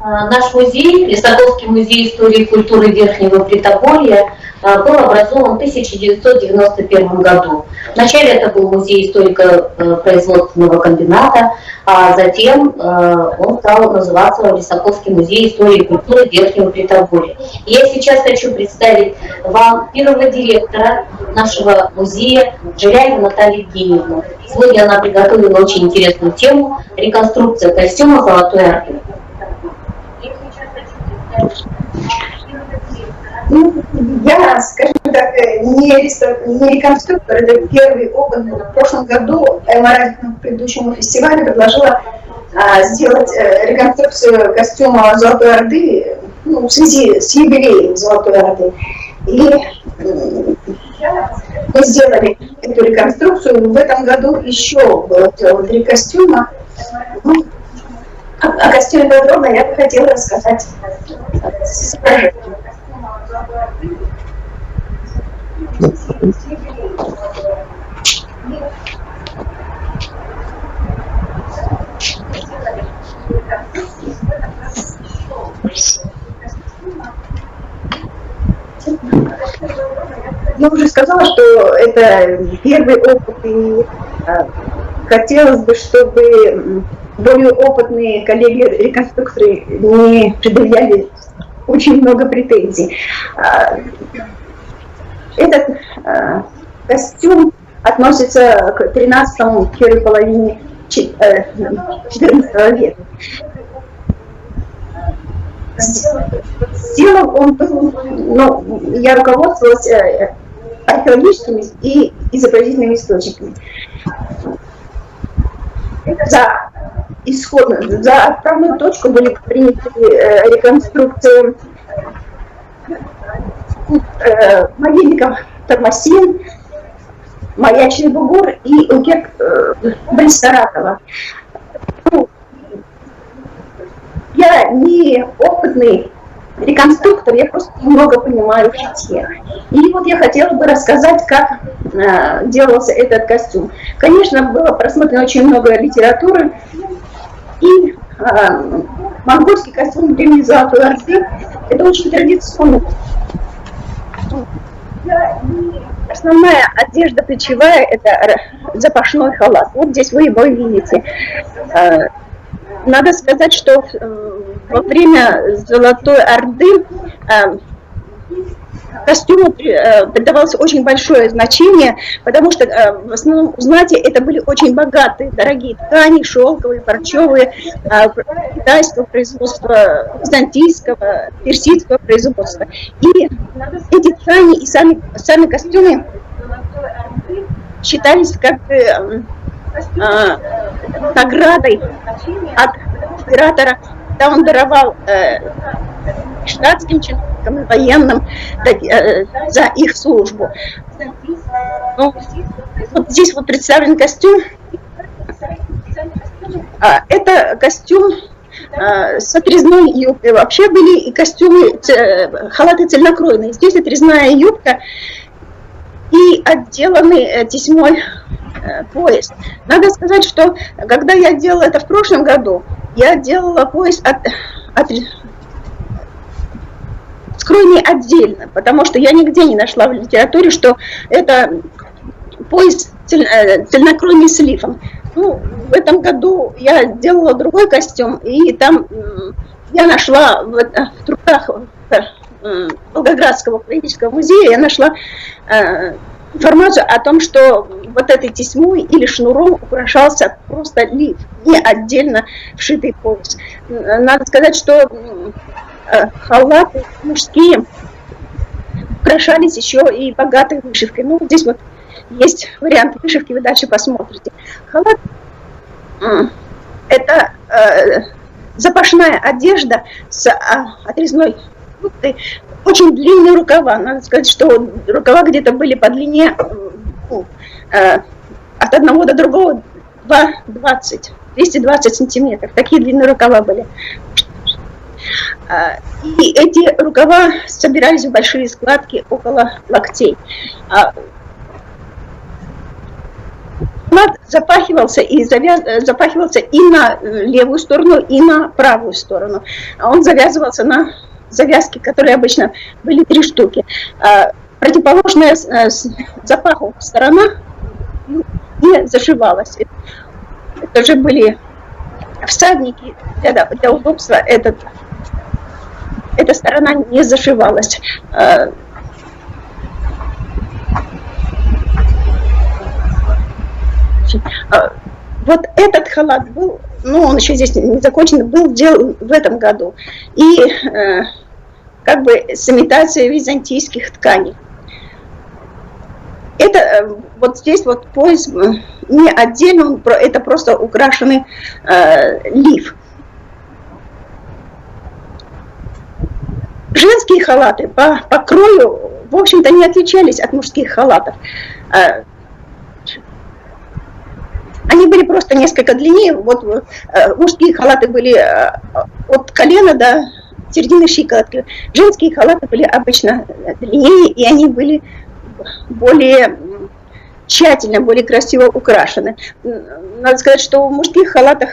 Наш музей, Лисаковский музей истории и культуры Верхнего Притоболья, был образован в 1991 году. Вначале это был музей историко-производственного комбината, а затем он стал называться Лисаковский музей истории и культуры Верхнего Притоболья. И я сейчас хочу представить вам первого директора нашего музея Жиляеву Наталью Евгеньевну. Сегодня она приготовила очень интересную тему – реконструкция костюма «Золотой Орды». Я, скажем так, не реконструктор, это первый опыт. В прошлом году на предыдущему фестивале предложила сделать реконструкцию костюма «Золотой Орды», в связи с юбилеем «Золотой Орды». И мы сделали эту реконструкцию. В этом году еще было 3 костюма. О костюме подробно я бы хотела рассказать. Я уже сказала, что это первый опыт, и хотелось бы, чтобы более опытные коллеги-реконструкторы не предъявляли очень много претензий. Этот костюм относится к 13-му, первой половине 14 века. Сделан он был, я руководствовалась археологическими и изобразительными источниками. За отправную точку были приняты реконструкции могильников Тормосин, Маячный бугор и Укек Бальсаратова. Я не опытный реконструктор, я просто немного понимаю в шитье. И вот я хотела бы рассказать, как делался этот костюм. Конечно, было просмотрено очень много литературы, и монгольский костюм времени Золотой Орды – это очень традиционный. Основная одежда плечевая – это запашной халат. Вот здесь вы его видите. Надо сказать, что во время Золотой Орды костюму придавалось очень большое значение, потому что в основном у знати это были очень богатые, дорогие ткани, шелковые, парчевые, китайского производства, византийского, персидского производства. И эти ткани и сами костюмы считались как бы наградой от императора, когда он даровал штатским чиновникам и военным за их службу. Ну, вот здесь вот представлен костюм. Это костюм с отрезной юбкой. Вообще были и костюмы, халаты цельнокроенные. Здесь отрезная юбка и отделанный тесьмой пояс. Надо сказать, что когда я делала это в прошлом году, я делала пояс скройный отдельно, потому что я нигде не нашла в литературе, что это пояс цельнокроенный с лифом. Ну, в этом году я делала другой костюм, и там я нашла в трудах Волгоградского краеведческого музея, я нашла информацию о том, что вот этой тесьмой или шнуром украшался просто лиф, не отдельно вшитый пояс. Надо сказать, что халаты мужские украшались еще и богатой вышивкой. Ну, здесь вот есть вариант вышивки, вы дальше посмотрите. Халат – это запашная одежда с отрезной юбкой, очень длинные рукава. Надо сказать, что рукава где-то были по длине от одного до другого 220 сантиметров. Такие длинные рукава были. И эти рукава собирались в большие складки около локтей. халат запахивался и на левую сторону, и на правую сторону. Он завязывался на завязки, которые обычно были 3 штуки. Противоположная запаху сторона не зашивалась. Это же были всадники, для удобства эта сторона не зашивалась. Вот этот халат был, он еще здесь не закончен, был сделан в этом году. И как бы с имитацией византийских тканей. Это вот здесь вот пояс не отдельно, это просто украшенный лиф. Женские халаты по крою, в общем-то, не отличались от мужских халатов. Они были просто несколько длиннее. Вот мужские халаты были от колена до середины щиколотки. Женские халаты были обычно длиннее, и они были более тщательно, более красиво украшены. Надо сказать, что в мужских халатах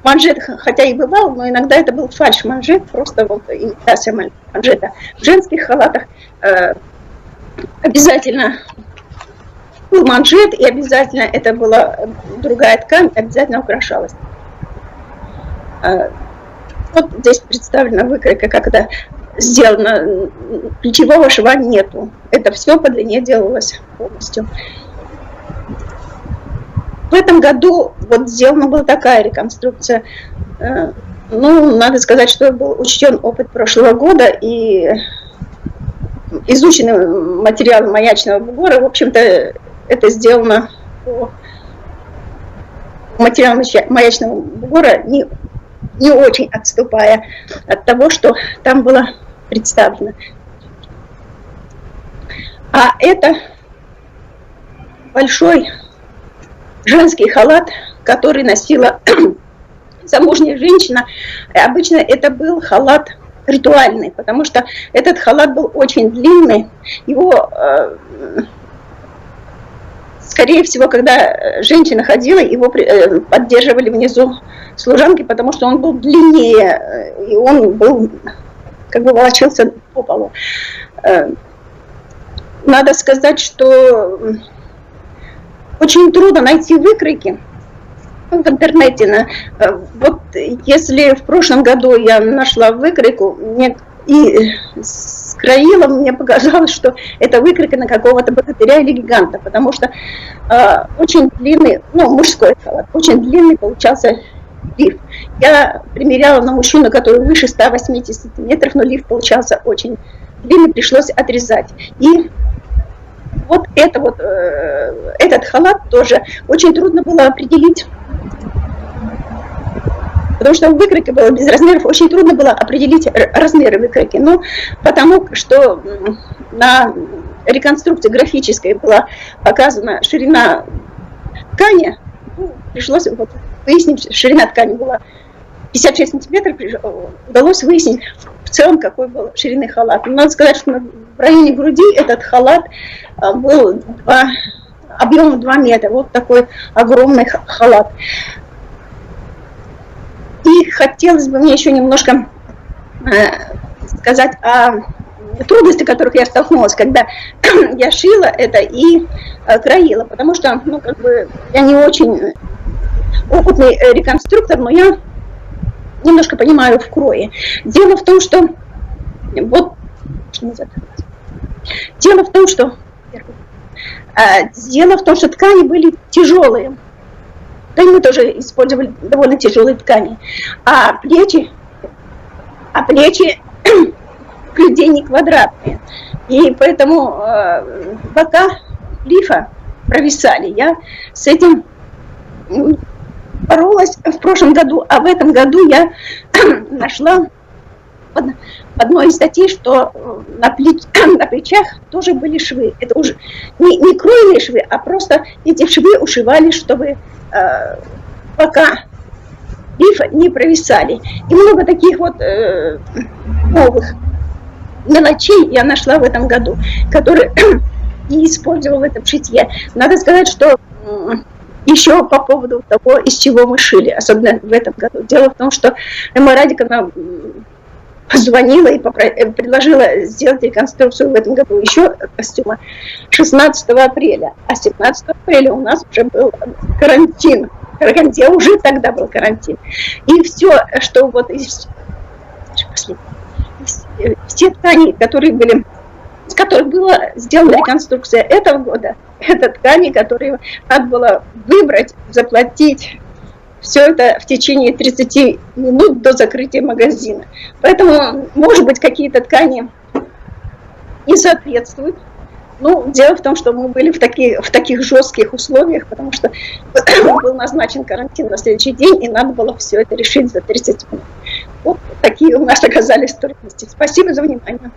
манжет, хотя и бывал, но иногда это был фальш-манжет, просто вот имитация манжета. В женских халатах обязательно был манжет, и обязательно это была другая ткань, обязательно украшалась. Вот здесь представлена выкройка, как это сделано. Плечевого шва нету. Это все по длине делалось полностью. В этом году вот сделана была такая реконструкция. Надо сказать, что был учтен опыт прошлого года и изучены материалы маячного бугора. В общем-то, это сделано по материалам маячного бугора, не очень отступая от того, что там было представлено. А это большой женский халат, который носила замужняя женщина. Обычно это был халат ритуальный, потому что этот халат был очень длинный. Его, скорее всего, когда женщина ходила, его поддерживали внизу служанки, потому что он был длиннее, и он был, как бы волочился по полу. Надо сказать, что очень трудно найти выкройки в интернете. Вот если в прошлом году я нашла выкройку и скроила, мне показалось, что это выкройка на какого-то богатыря или гиганта, потому что очень длинный, мужской халат, очень длинный получался лиф. Я примеряла на мужчину, который выше 180 сантиметров, но лиф получался очень длинный, пришлось отрезать. И вот этот халат тоже очень трудно было определить, потому что выкройка была без размеров, очень трудно было определить размеры выкройки. Потому что на реконструкции графической была показана ширина ткани, пришлось выяснить, ширина ткани была 56 сантиметров, удалось выяснить в целом, какой был ширины халат. Надо сказать, что в районе груди этот халат был объемом 2 метра, вот такой огромный халат. И хотелось бы мне еще немножко сказать о трудностях, с которых я столкнулась, когда я шила это и краила, потому что, я не очень опытный реконструктор, но я немножко понимаю в крое. Дело в том, что ткани были тяжелые. Да, мы тоже использовали довольно тяжелые ткани. А плечи людей не квадратные. И поэтому бока лифа провисали. Я с этим боролась в прошлом году, а в этом году я нашла в одной из статей, что на плечах тоже были швы. Это уже не кройные швы, а просто эти швы ушивали, чтобы пока лифа не провисали. И много таких вот новых мелочей я нашла в этом году, которые и использовал это в шитье. Надо сказать, что еще по поводу того, из чего мы шили, особенно в этом году. Дело в том, что Эмма Радиковна позвонила и предложила сделать реконструкцию в этом году еще костюма 16 апреля. А 17 апреля у нас уже был карантин. Уже тогда был карантин. И все, что вот все ткани, которые были, с которых была сделана реконструкция этого года, это ткани, которые надо было выбрать, заплатить. Все это в течение 30 минут до закрытия магазина. Поэтому, может быть, какие-то ткани не соответствуют. Ну, дело в том, что мы были в таких жестких условиях, потому что был назначен карантин на следующий день, и надо было все это решить за 30 минут. Вот такие у нас оказались трудности. Спасибо за внимание.